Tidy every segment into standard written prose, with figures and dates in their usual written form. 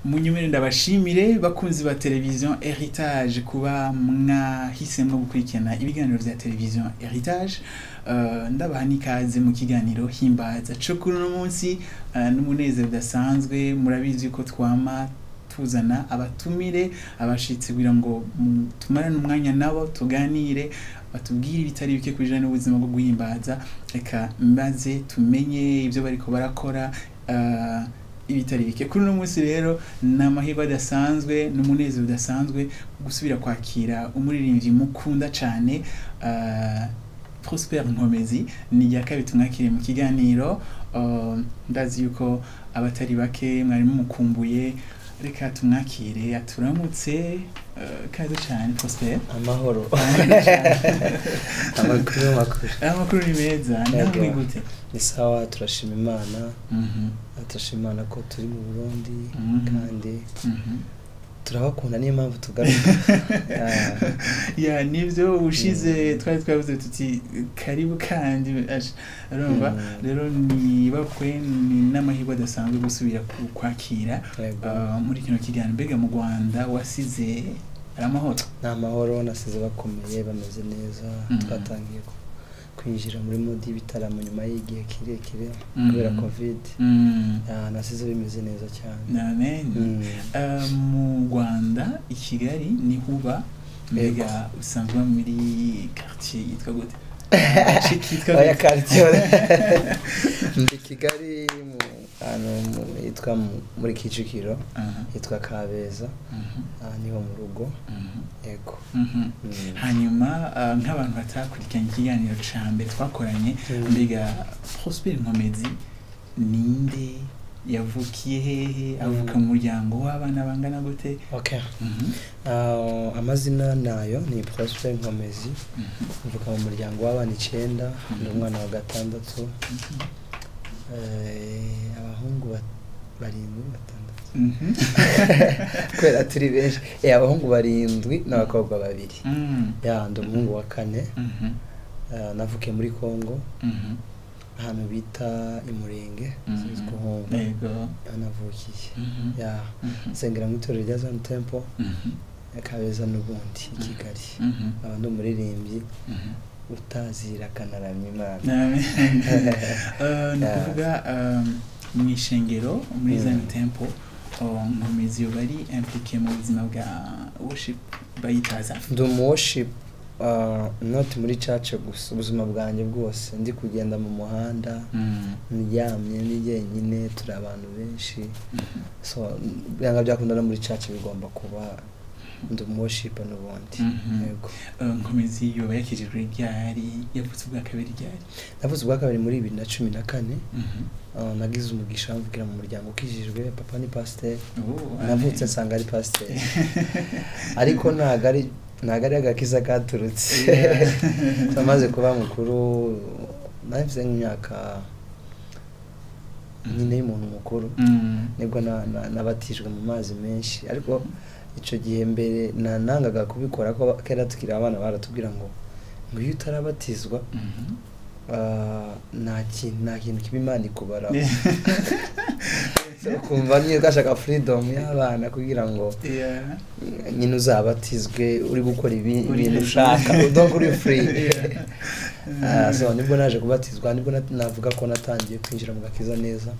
Munyumire ndabashimire bakunzi ba television Heritage kuba mwahisemwe gukurikirana ibiganiro vya television Heritage. Ndabaha nikaze mu kiganiro himbaza cyo kuri no munsi n'umunezero udasanzwe. Murabizi ko twama tuzana abatumire abashitse kugira ngo tumarane umwanya nabo tuganire batubwire ibitari bike kujana n'ubuzima bwo guhimbaza, reka mbaze tumenye ibyo bariko barakora ibitari bike. Kuri no munsi rero n'amahirwe adasanzwe n'umunezero udasanzwe gusubira kwakira umuririmbyi mukunda cyane Prosper NKOMEZI. Ni yakabiri tumwakiriye mu kiganiro. Ndazi yuko abatari bake mwari mukumbuye, reka tumwakire aturamutse. Kaze cyane Prosper. Amahoro. Amakuru ni meza. Namwe gute? Ni sawa, turashima Imana. Turashima Imana ko turi mu Burundi kandi turabakunda, niyo mpamvu tugaruka. Ya nivyo ushize twari twavuze tuti karibu kandi arumva rero ni bakwe ni n'amahirwe adasanzwe gusubira kwakira muri kino kiganiro. Mbega mu Rwanda wasize aramahoro? N'amahoro, nasize bakomeye bameze neza. Twatangiye kwinjira muri modi bitaramo nyuma y'igihe kirekire kubera covid. Nasize bimeze neza cyane. Amen. Mu Rwanda i Kigali ni huba, mbega usanzwe muri quartier yitwa gute? Oya quartier ndi Kigali yitwa muri Kicukiro, yitwa Kabeza, niho mu rugo. Yego. Hanyuma nk'abantu batakurikiranye ikiganiro cyambere twakoranye, mbega Prosper NKOMEZI ninde, yavukiye hehe, avuka mu muryango w'abana bangana gute? Okay. Amazina nayo ni Prosper NKOMEZI. Mvuka mu muryango w'abana 9, ndi umwana wa 6. Abahungu 7 kwera turi benshi. Abahungu 7 n'abakobwa 2. Ndi umuhungu wa 4. Navukiye muri Kongo, ahantu bita Imurenge, siziko Hongo. Yego. Navukiye. Sengera mu itorero rya Zion Temple. Kabeza n'ubundi i Kigali. Abandi umuririmbyi utazira kanaramya Imana. Ndavuga mu ishengero muri Zion Temple NKOMEZI bari impliqué mu buzima bwa worship bayitaza. Ndi worship not muri church gusa, ubuzima bwanjye bwose ndi kugenda mu muhanda ndyamye njyenyine, turi abantu benshi. So byanga byakundana muri church bigomba kuba ndi worship n'ubundi. Yego. NKOMEZI yoba yakijijwe ryari, yavutse ubwa kabiri ryari? Navutse ubwa kabiri muri 2014. Nagize umugisha mvugira mu muryango ukijijwe, papa ni pasteur. Navutse nsanga ari pasteur. Ariko nagari agakiza katurutse. Tamaze kuba mukuru, navuze nk'imyaka nyine y'umuntu mukuru, nibwo nabatijwe mu mazi menshi. Ariko ico gihe mbere nanangaga kubikora ko kera tukira abana baratubwira ngo iyo utarabatizwa nta kintu kibimana ikubara. So kumva niyo gashaka freedom y'abana kugira ngo nyine uzabatizwe uri gukora ibintu ushaka, donc uri free. So nibwo naje kubatizwa, nibwo navuga ko natangiye kwinjira mu gakiza neza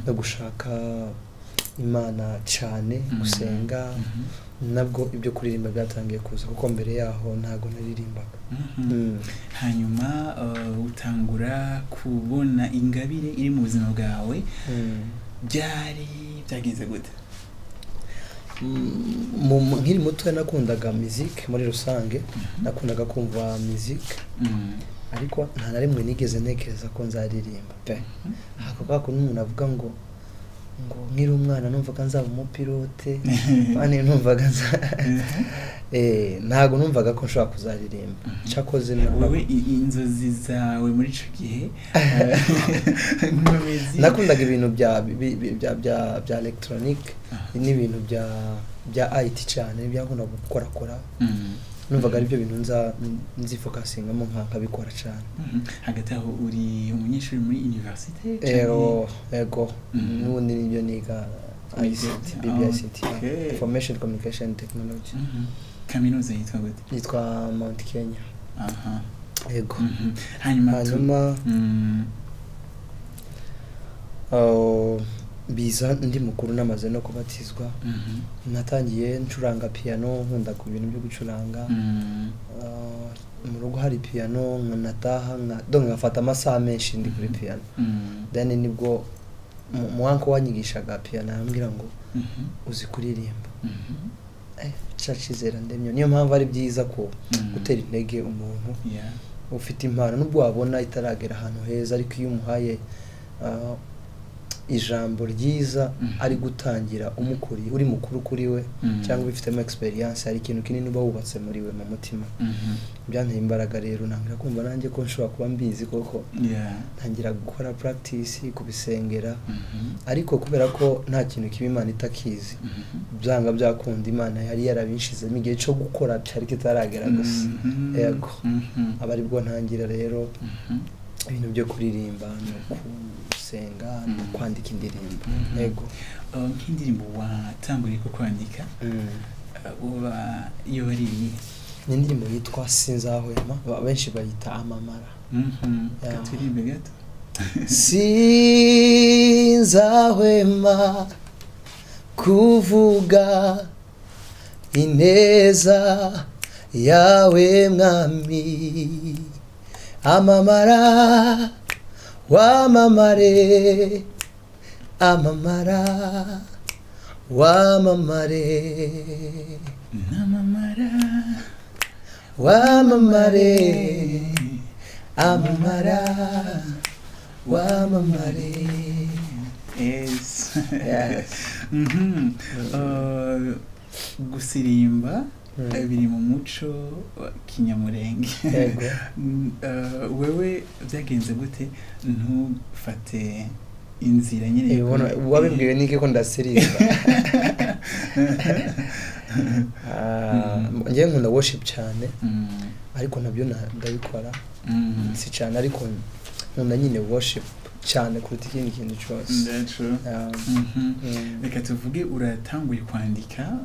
no gushaka Imana cyane, gusenga. Nabwo ibyo kuririmba byatangiye kuza, kuko mbere yaho ntago naririmbaga. Hanyuma utangura kubona ingabire iri mu buzima bwawe, byari byagenze gute? Nkiri muto nakundaga music muri rusange, nakundaga kumva music, ariko nta na rimwe nigeze ntekereza ko nzaririmba pe. Hakaba umuntu avuga ngo nkiri umwana numvaga nzaba umupilote, bane numvaga ntago numvaga ko nshobora kuzaririmba. Cyakoze wowe inzozi zawe muri ico gihe nakundaga ibintu bya electronic n'ibintu bya IT cyane, byakunda gukora. Numvaga ari byo bintu nzifocusingamo nkabikora cyane. Hagati aho uri umunyeshuri muri university? Ego. N'ubundi nibyo niga ICT BBICT Information Communication Technology. Kaminuza yitwa gute? Yitwa Mount Kenya. Aha. Yego. Hanyuma biza ndi mukuru namaze no kubatizwa. Natangiye ncuranga piano, nkunda ku bintu byo gucuranga. Mu rugo hari piano, nataha ngafata amasaha menshi ndi kuri piano. Then nibwo muwanko wanyigishaga piano ambwira ngo uzi kuririmba. Cacizera ndemyo, niyo mpamvu ari byiza ko gutera intege umuntu ufite impano nubwo wabona itaragera ahantu heza, ariko iyo umuhaye ijambo ryiza ari gutangira umukuri uri mukuru kuri we cyangwa bifitemo experience, hari ikintu kinini uba wubatse muri we mu mutima. Byanteye imbaraga rero nangira kumva nanjye ko nshobora kuba mbizi koko. Ntangira gukora practice kubisengera, ariko kubera ko nta kintu kiba Imana itakizi, byanga byakunda Imana yari yarabinshizemo igihe cyo gukora cyari kitaragera gusa. Yego. Abari bwo ntangira rero ibintu byo kuririmba no kusenga no kwandika indirimbo. Yego. Nk'indirimbo watanguriye ko kwandika uba iyo ari ni indirimbo yitwa Sinzahwema, benshi bayita Amamara. Katurimbe gato. Sinzahwema kuvuga ineza yawe mwami, amamara wamamare, amamara wamamare, namamara wamamare, amamara wamamare. Yes. Gusirimba biri mu muco kinyamurenge. Wewe byagenze gute ntufate inzira nyine? Wabibwiwe niki ko ndasirimba? Ngiye nkunda worship cyane, ariko nabyo ndabikora si cyane, ariko nkunda nyine worship cyane kuruta ikindi kintu cyose. Reka tuvuge uratanguye kwandika,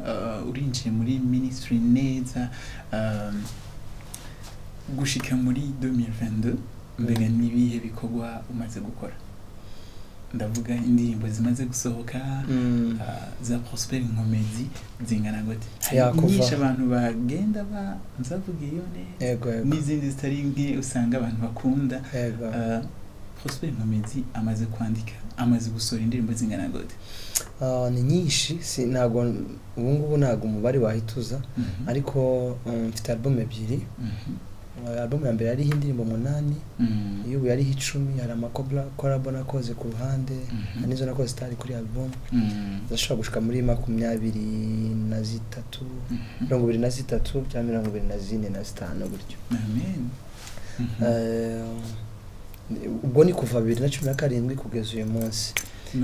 urinjiye muri ministry neza, gushika muri 2022 mbega nibihe bikorwa umaze gukora? Ndavuga indirimbo zimaze gusohoka za Prosper NKOMEZI zingana gute? Nyinshi abantu bagenda nzavuga iyo n'izindi zitari nke usanga abantu bakunda. Prosper NKOMEZI amaze kwandika, amaze gusora indirimbo zingana gute? Ni nyinshi, ntago ubu ngubu ntago umubare wahituza, ariko mfite album ebyiri. Album ya mbere yari indirimbo 8, iyo yari 10, hari collab nakoze ku ruhande, nizo nakoze stari kuri album. Zashobora gushika muri 23, 23 cyangwa 24 gutyo. Amen. Ubwo ni kuva 2017 kugeza uyu munsi.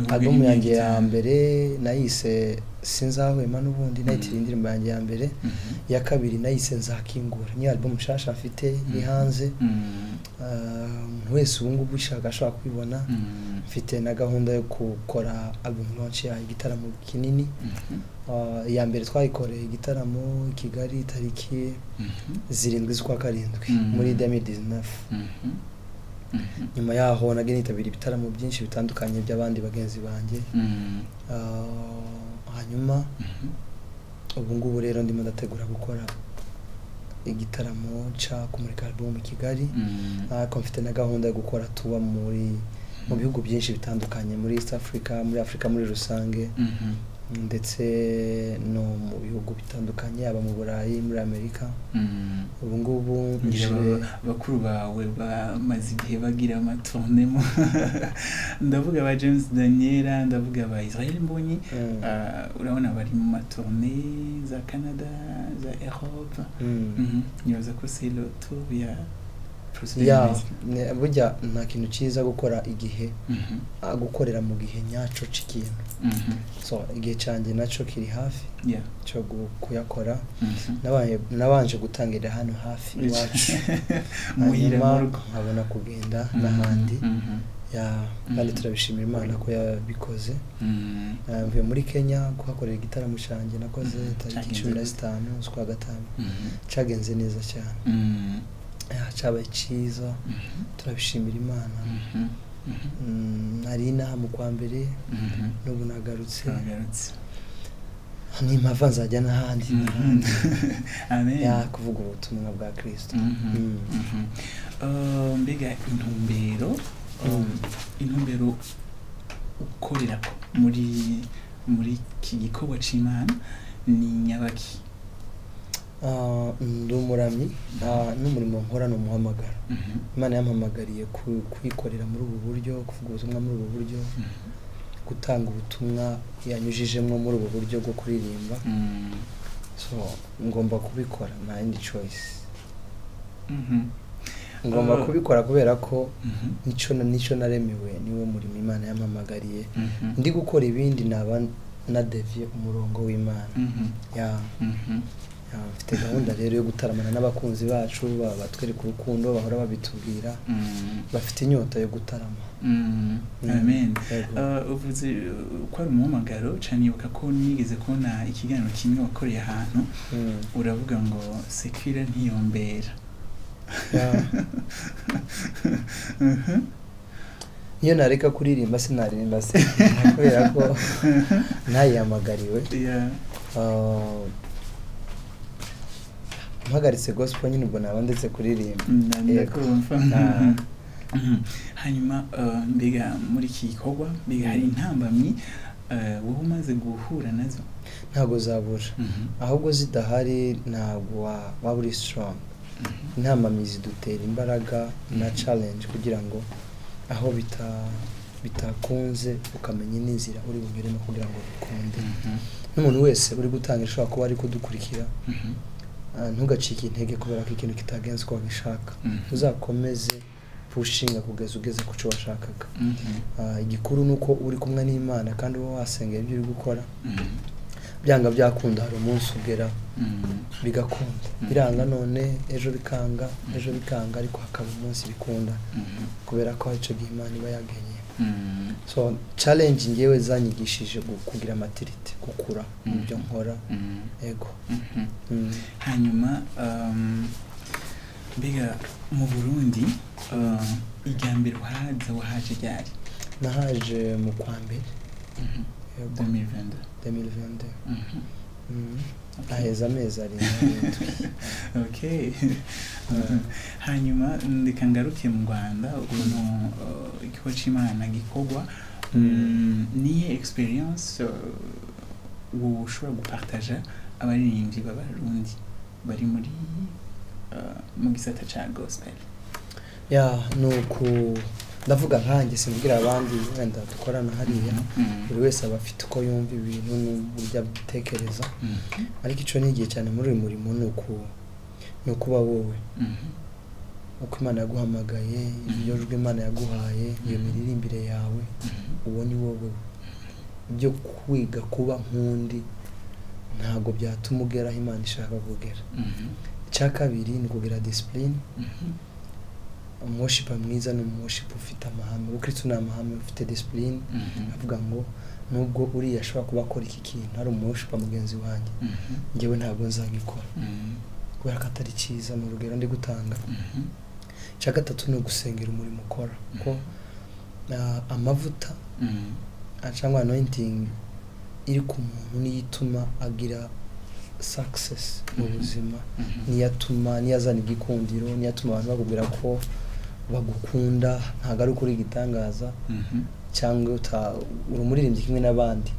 Album yanjye ya mbere nayise Sinzahwema, n'ubundi nayitira indirimbo yanjye ya mbere. Ya kabiri nayise Nzakingura, ni album nshasha mfite iri hanze. Wese ubu ngubu ushaka ashobora kubibona. Mfite na gahunda yo gukora album launch ya igitaramo kinini. Ya mbere twayikoreye igitaramo Kigali tariki 7 z'ukwa karindwi muri 2019. Nyuma yaho nagene itabira ibitaramo byinshi bitandukanye by'abandi bagenzi banjye. Hanyuma ubu ngubu rero ndimo ndategura gukora igitaramo cha kumurika album Kigali. Mfite na gahunda yo gukora tuwa mu bihugu byinshi bitandukanye muri East Africa, muri Africa muri rusange, ndetse no mu bihugu bitandukanye, aba mu Burayi, muri Amerika. Ubu ngubu bakuru bawe bamaze igihe bagira amatourne mu ndavuga ba James Daniela, ndavuga ba Israel Mbonyi, urabona bari mu matourne za Canada, za Europe. Nyoza ko c'est le tour ya burya nta kintu cyiza gukora igihe gukorera mu gihe nyaco c'ikintu. So igihe cyanjye naco kiri hafi cyo kuyakora. Nabanje gutangira hano hafi iwacu, muhira nkabona kugenda n'ahandi. kandi turabishimira Imana ko yabikoze. Mvuye muri Kenya kuhakorera igitaramo cyanjye nakoze tariki 15 z'ukwa gatanu. Cagenze neza cyane. Cyabaye cyiza. Turabishimira Imana. Nari inaha mu kwa mbere n'ubu nagarutse. Ni mpava nzajya n'ahandi. Amen. Kuvuga ubutumwa bwa Kristo. Mbega intumbero ukorera muri iki gikorwa c'Imana ni nyabaki? Ndumuramyi n'umurimo nkora no muhamagara. Imana yampamagariye kwikorera muri ubu buryo, kuvuga ubutumwa muri ubu buryo, gutanga ubutumwa yanyujijemo muri ubu buryo bwo kuririmba. So ngomba kubikora, nta indi choice. Ngomba kubikora kubera ko nico naremewe, niwo murimo Imana yampamagariye. Ndi gukora ibindi naba na devie umurongo w'Imana. Mfite gahunda rero yo gutaramana n'abakunzi bacu, batwereka urukundo, bahora babitubwira, bafite inyota yo gutarama. Amen. Uvuze ko ari umuhamagaro, canibuka ko nigeze kubona ikiganiro kimwe wakoreye ahantu, uravuga ngo sekira ntiyombera. Iyo nareka kuririmba sinaririmba se kubera ko ntayamagariwe. Mpagaritse gospel nyine ubwo naba ndetse kuririmba. Hanyuma mbega muri iki gikorwa mbega hari intambamyi wowe umaze guhura nazo? Ntago zabura, ahubwo zidahari ntabwo waba uri strong. Intambamyi zidutera imbaraga na challenge kugira ngo aho bitakunze ukamenya n'inzira uri bunyuremo kugira ngo bikunde. N'umuntu wese uri gutanga ishobora kuba ari kudukurikira, ntugacike intege kubera ko ikintu kitagenze uko wabishaka. Uzakomeze pushinga kugeza ugeze ku cyo washakaga. Igikuru nuko uri kumwe n'Imana kandi wowe wasengera ibyo uri gukora. Byanga byakunda hari umunsi ugera bigakunda. Biranga none ejo bikanga ariko hakaba umunsi bikunda kubera ko icyo gihe Imana iba yagenye. So challenge ngewe zanyigishije kugira maturity, gukura mu byo nkora. Ego. Hanyuma mbega mu Burundi igambere wahaje ryari? Nahaje mu kwa mbere 2022. Aheza amezi arindwi. Okay. Hanyuma ndeka ngaruke mu Rwanda ukuntu ikigo c'Imana gikorwa. Niye experience ushobora gupartager abaririmbyi b'Abarundi bari muri mu gisata ca gospel? Nuko ndavuga nkanjye simbwira abandi wenda dukorana hariya, buri wese aba afite uko yumva ibintu n'uburyo abitekereza. Ariko ico nigiye cyane muri uyu murimo no kuba wowe, uko Imana yaguhamagaye, ibyo jwe Imana yaguhaye, iyo miririmbire yawe, uwo ni wowe. Ibyo kwiga kuba nkundi ntago byatuma ugeraho Imana ishaka kugera. Icya kabiri ni kugira discipline. Worship mwiza no worship ufite amahame. Ubukristo ni amahame, ufite discipline. Avuga ngo nubwo uri yashobora kuba akora iki kintu hari worship mugenzi wanjye, ngewe ntabwo nzagikora kubera ko atari cyiza. Mu rugero ndi gutanga. Icya gatatu ni gusengera umurimo ukora, ko amavuta cyangwa anointing iri ku muntu niyituma agira success mu buzima, niyazana igikundiro, niyatuma abantu bakubwira ko bagukunda, ntago ari ukuri gitangaza cyangwa urumuririmbyi kimwe n'abandi,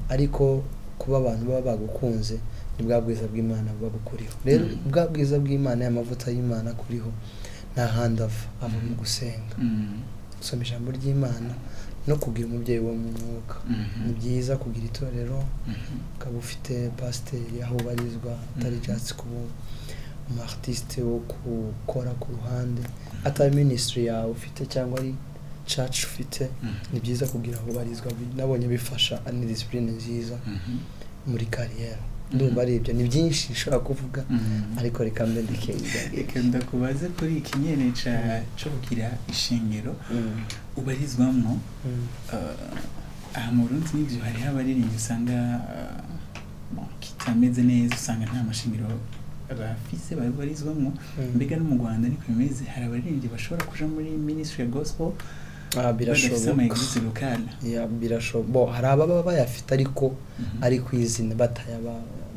ariko kuba abantu baba bagukunze ni bwa bwiza bw'Imana buba bukuriho. Rero bwa bwiza bw'Imana, y'amavuta y'Imana kuriho nta handi ava mu gusenga, gusoma ijambo ry'Imana no kugira umubyeyi wo mu mwuka. Ni byiza kugira itorero, ukaba ufite pasiteri aho ubarizwa, atari just kuba umu-artiste wo gukora ku ruhande, atari ministry yawe ufite cyangwa ari church ufite. Ni byiza kugira aho ubarizwa. Nabonye bifasha, ni discipline nziza muri kariyeri. ndumva ari ibyo ni byinshi nshobora kuvuga ariko reka mbe reka ndakubaze kuri iki nyene cyo kugira ishingiro ubarizwamwo aha mu Burundi n'ibyo hari abaririmba usanga kitameze neza usanga nta mashingiro abafise babarizwamwo mbega no mu Rwanda niko bimeze hari abaririmbyi bashobora kuja muri ministry ya gospel birashoboka birashoboka hari ababa bayafite ari ku izina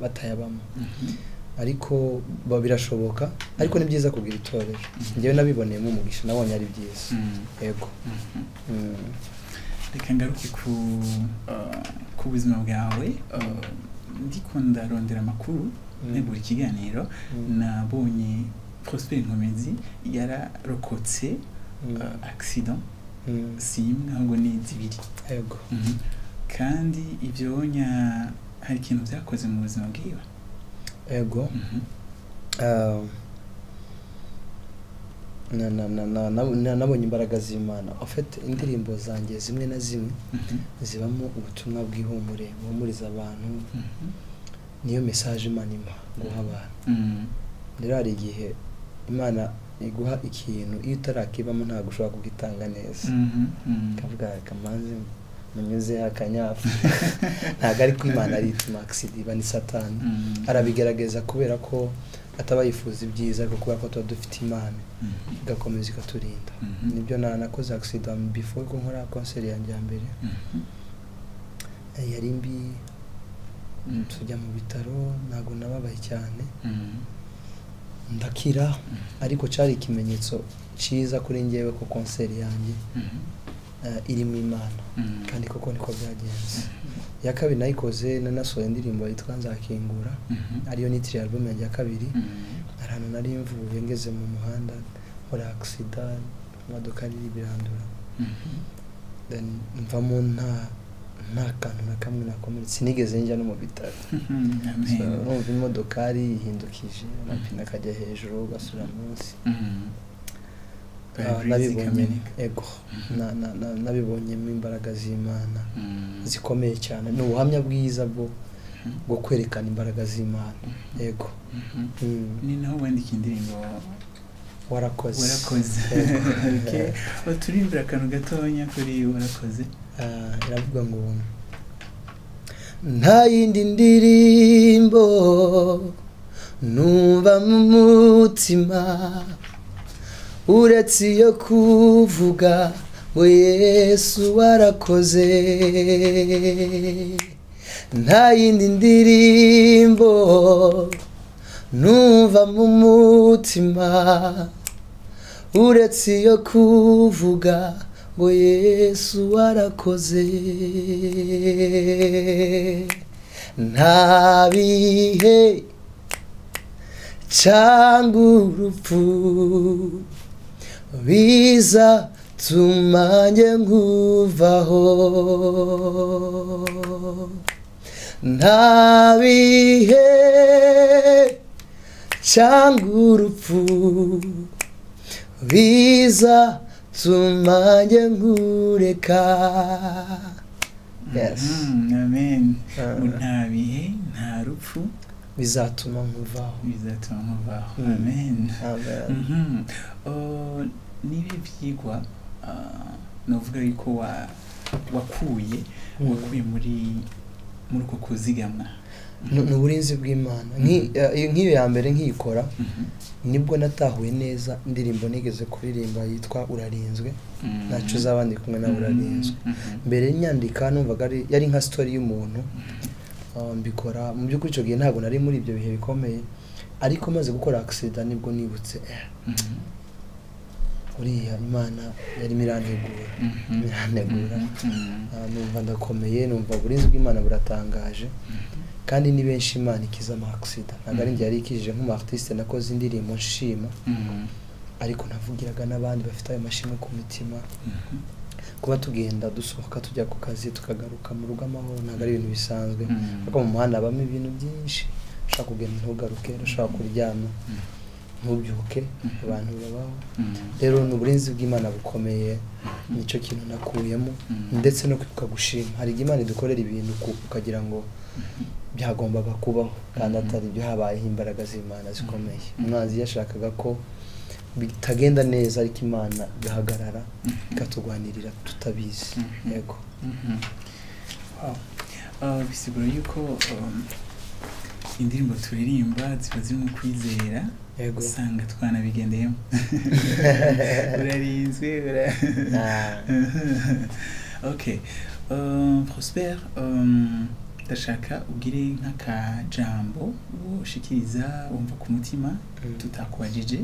batayabamo ariko birashoboka ariko ni byiza kugira itorero njyewe nabiboneyemo umugisha nabonye ari byiza yego reka ngaruke ku buzima bwawe ndiko ndarondera amakuru negura ikiganiro nabonye Prosper NKOMEZI yararokotse accident simwe ahubwo ni zibiri yego kandi ibyo hari ikintu byakoze mu buzima bwiwe yego nabonye imbaraga z'Imana afite indirimbo zanjye zimwe na zimwe zibamo ubutumwa bw'ihumure buhumuriza abantu niyo message Imana impa guha abantu rero hari igihe Imana iguha ikintu iyo utarakibamo ntabwo ushobora kugitanga neza kavuga kamanze munyuze akanyafu ntabwo ari ko Imana ari accident ni Satani arabigerageza kubera ko ataba yifuza ibyiza ariko kubera ko tuba dufite Imana igakomeza ikaturinda nibyo nakoze accident before ko nkora concert yanjye ya mbere yari mbi tujya mu bitaro ntabwo nababaye cyane ndakira ariko cyari ikimenyetso cyiza kuri njyewe ko concert yanjye irimo Imana kandi koko niko byagenze ya kabiri nayikoze nanasohoye indirimbo yitwa Nzakingura ariyo nitiri album yanjye ya kabiri ahantu nari mvuye ngeze mu muhanda hora accident imodoka iri birandura then mvamo nta kantu na kamwe nakomeretse sinigeze njya no mu bitaro numva imodokari ihindukije amapine akajya hejuru ugasura munsi nabibonye ego nabibonyemo imbaraga z'Imana zikomeye cyane ni ubuhamya bwiza bwo kwerekana imbaraga z'Imana ego ni naho wandika indirimbo warakoze okay baturimbira akantu gatonya kuri warakoze iravuga ngo nta yindi ndirimbo numva mu mutima uretse iyo kuvuga ngo Yesu warakoze nta yindi ndirimbo numva mu mutima uretse iyo kuvuga ngo Yesu warakoze nta bihe cyangwa urupfu biza tumanjye nkuvaho nta bihe cyangwa urupfu biza tumanjye nkureka yes amen nta bihe nta rupfu bizatuma nkuvaho amen nibi byigwa novuga yuko wakuye muri uko kuzigamwa n'uburinzi bw'Imana nk'iyo ya mbere nkikora nibwo natahuye neza indirimbo nigeze kuririmba yitwa Urarinzwe nacu zabandi kumwe na Urarinzwe mbere nyandika numvaga yari nka story y'umuntu mbikora mu by'ukuri cyo gihe ntabwo nari muri ibyo bihe bikomeye ariko maze gukora accident nibwo nibutse uriya Imana yari mirantegura numva ndakomeye numva uburinzi bw'Imana buratangaje kandi ni benshi Imana ikiza ama accident ntabwo ari njye yari ikijije nk'umu artiste nakoze indirimbo nshima ariko navugiraga n'abandi bafite ayo mashimwe ku mitima kuba tugenda dusohoka tujya ku kazi tukagaruka mu rugo amahoro ntabwo ari ibintu bisanzwe kuko mu muhanda habamo ibintu byinshi ushaka kugenda ntugaruke ushaka kuryama ntubyuke abantu babaho rero n'uburinzi bw'Imana bukomeye nicyo kintu nakuyemo ndetse no kwibuka gushima hari igihe Imana idukorera ibintu ukagira ngo byagombaga kubaho kandi atari byo habayeho imbaraga z'Imana zikomeye umwanzi yashakaga ko bitagenda neza ariko Imana gahagarara ikatugwanirira tutabizi yego bisigura yuko indirimbo turirimba ziba zirimo kwizera usanga twanabigendeyemo urarinzwe okay Prosper ndashaka ugire nk'akajambo ushikiriza wumva ku mutima tutakwajije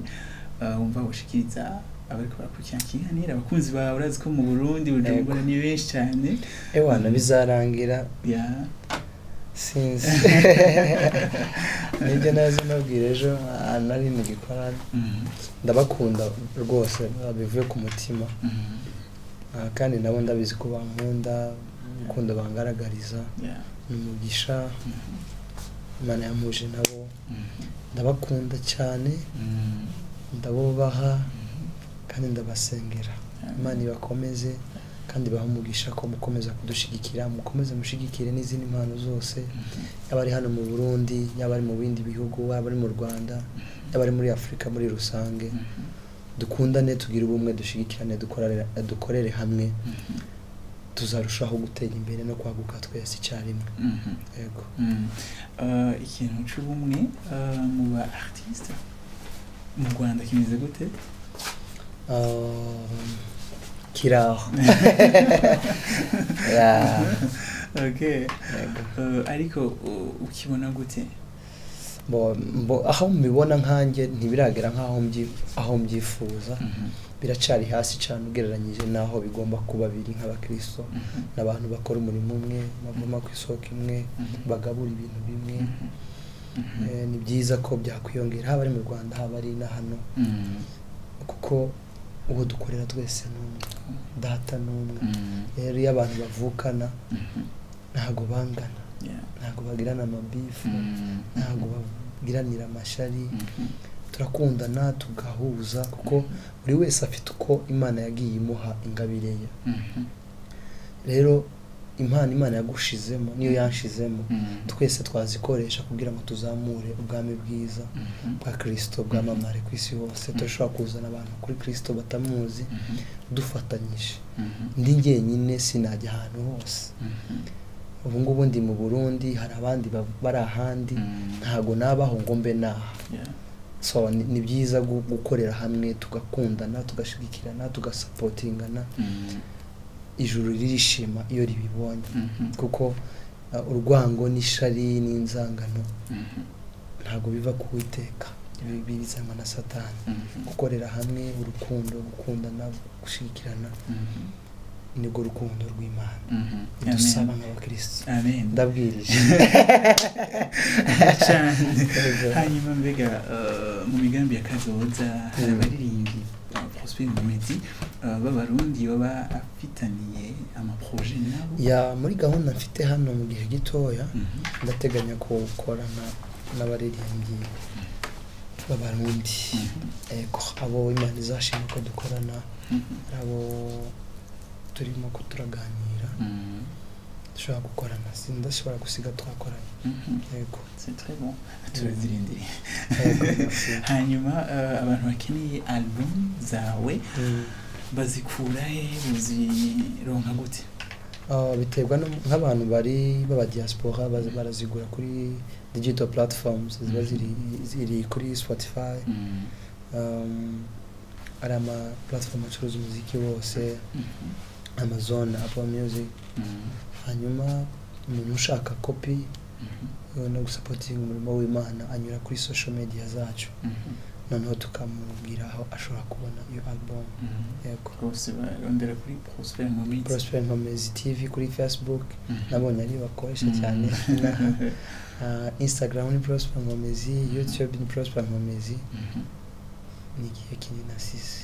wumva ushikiriza abariko barakurikirana ikiganiro abakunzi bawe urazi ko mu Burundi Bujumbura ni benshi cyane ewana bizarangira sinzi nibyo nazo nabwira ejo nari mu gikorana ndabakunda rwose bivuye ku mutima kandi nabo ndabizi ko bankunda ukunda bangaragariza umugisha Imana yamuje nabo ndabakunda cyane ndabubaha kandi ndabasengera Imana ibakomeze kandi bahumugisha ko mukomeza kudushigikira mukomeze mushigikire n'izindi impano zose yaba ari hano mu Burundi yaba ari mu bindi bihugu yaba ari mu Rwanda yaba ari muri Afrika muri rusange dukundane tugira ubumwe dushigikirane dukorere hamwe tuzarushaho gutera imbere no kwaguka twese icyarimwe yego ikintu cy'ubumwe mu ba artiste mu Rwanda kimeze gute kiraho okay ariko ukibona gute aho mbibona nkanjye ntibiragera aho mbyifuza biracari hasi cyane ugereranyije naho bigomba kuba biri nk'abakristo n'abantu bakora umurimo umwe bavuma ku isoko imwe bagabura ibintu bimwe ni byiza ko byakwiyongera haba ari mu Rwanda haba ari na hano kuko uwo dukorera twese n'umwe data n'umwe rero iyo abantu bavukana ntago bangana ntago bagirana amabifu ntago bagiranira amashari turakundana tugahuza kuko buri wese afite uko Imana yagiye imuha ingabire ye rero Imana yagushizemo niyo yanshizemo twese twazikoresha kugira ngo tuzamure ubwami bwiza bwa Kristo bwamamare ku isi hose turashobora kuzana abantu kuri Kristo batamuzi dufatanyije ndi njyenyine sinajya ahantu hose ubu ngubu ndi mu Burundi hari abandi bari ahandi ntago nabaho ngo mbe naha so ni byiza gukorera hamwe tugakundana tugashigikirana tugasupportingana ijuru ririshima iyo ribibonye kuko urwango n'ishari n'inzangano ntago biva ku Uwiteka bizanwa na Satani gukorera hamwe urukundo gukundana gushigikirana nibwo rukundo rw'Imana dusaba nk'abakristo amen ndabwirije hanyuma mbega mu migambi ya kazoza hari abaririmbyi Prosper NKOMEZI b'abarundi baba afitaniye amaproje nabo ya muri gahunda mfite hano mu gihe gitoya ndateganya ko gukorana n'abaririmbyi b'abarundi abo Imana izashima ko dukorana abo turimo kuturaganira dushobora gukorana sindashobora gusiga twakoranye yego c'est très bon turazirindiriye hanyuma abantu bakeneye album zawe bazikura he uzironka gute biterwa nk'abantu bari baba diaspora barazigura kuri digital platforms ziba ziri kuri Spotify ari ama platform acuruza umuziki wose Amazon, Apple Music hanyuma umuntu ushaka copy no gusupporting umurimo w'Imana anyura kuri social media zacu noneho tukamubwira aho ashobora kubona iyo album yego rwose barondera kuri Prosper NKOMEZI TV kuri Facebook nabonye ari bakoresha cyane Instagram ni Prosper NKOMEZI YouTube ni Prosper NKOMEZI ni igihe kinini nasize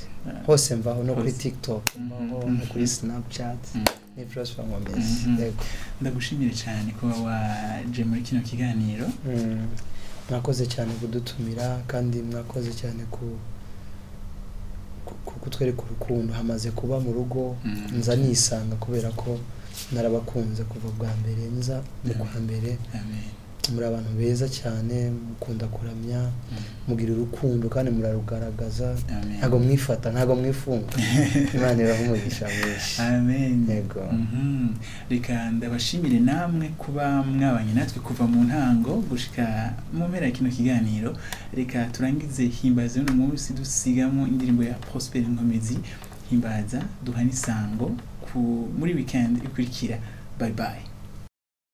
hose mvaho no kuri TikTok no kuri Snapchat ni Prosper NKOMEZI yego ndagushimire cyane ko waje muri kino kiganiro mwakoze cyane kudutumira kandi mwakoze cyane kutwereka urukundo hamaze kuba mu rugo nza nisanga kubera ko narabakunze kuva bwa mbere nza mu kwa mbere muri abantu beza cyane mukunda kuramya mugira urukundo kandi murarugaragaza ntago mwifata ntago mwifunga Imana irahumugisha mwinshi amen yego reka ndabashimire namwe kuba mwabanye natwe kuva mu ntango gushika mu mpera kino kiganiro reka turangize himbaza uno munsi dusigamo indirimbo ya Prosper Nkomezi himbaza duhana isango muri weekend ikurikira bye bye